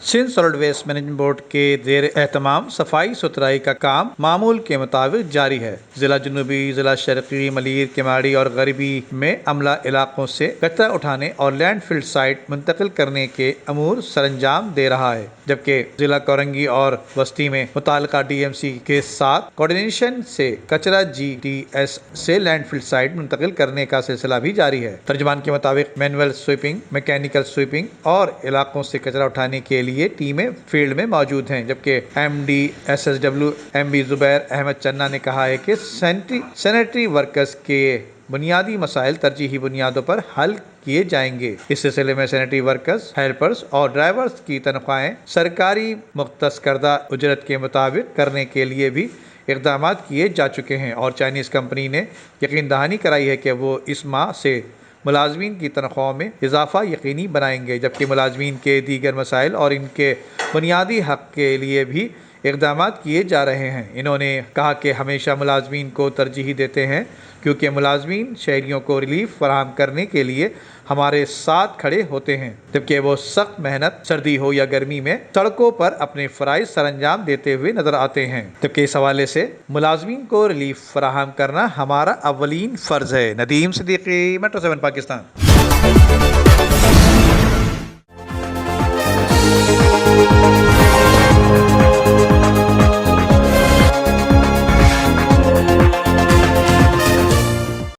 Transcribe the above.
Sindh solid waste management board کے زیر اہتمام صفائی ستھرائی کا کام معمول کے مطابق جاری ہے۔ ضلع جنوبی، ضلع شرقی، ملیر، کماڑی اور غربی میں عملہ علاقوں سے کچرا اٹھانے اور لینڈ فل سائٹ منتقل کرنے کے امور سر انجام دے رہا ہے، جبکہ ضلع کورنگی اور وسطی میں متعلقہ ڈی ایم سی کے ساتھ کوارڈینیشن سے کچرا جی ٹی ایس سے لینڈ فل سائٹ منتقل کرنے کا سلسلہ بھی جاری ہے۔ ترجمان کے مطابق مینول سویپنگ، میکینیکل سویپنگ اور علاقوں سے کچرا اٹھانے کے لیے ٹیمیں فیلڈ میں موجود ہیں، جبکہ M D S S W M B Zubair Ahmed Channa نے کہا ہے کہ سینیٹری ورکرز کے بنیادی مسائل ترجیحی بنیادوں پر حل کیے جائیں گے۔ اس سلسلے میں سینیٹری ورکرز، ہیلپرز اور ڈرائیورز کی تنخواہیں سرکاری مختص کردہ اجرت کے مطابق کرنے کے لیے بھی اقدامات کیے جا چکے ہیں، اور چائنیز کمپنی نے یقین دہانی کرائی ہے کہ وہ اس ماہ سے ملازمین کی تنخواہوں میں اضافہ یقینی بنائیں گے، جبکہ ملازمین کے دیگر مسائل اور ان کے بنیادی حق کے لیے بھی اقدامات کیے جا رہے ہیں۔ انہوں نے کہا کہ ہمیشہ ملازمین کو ترجیح دیتے ہیں، کیونکہ ملازمین شہریوں کو ریلیف فراہم کرنے کے لیے ہمارے ساتھ کھڑے ہوتے ہیں، جبکہ وہ سخت محنت، سردی ہو یا گرمی میں سڑکوں پر اپنے فرائض سر انجام دیتے ہوئے نظر آتے ہیں، جبکہ اس حوالے سے ملازمین کو ریلیف فراہم کرنا ہمارا اولین فرض ہے۔ ندیم صدیقی، میٹرو 7 پاکستان۔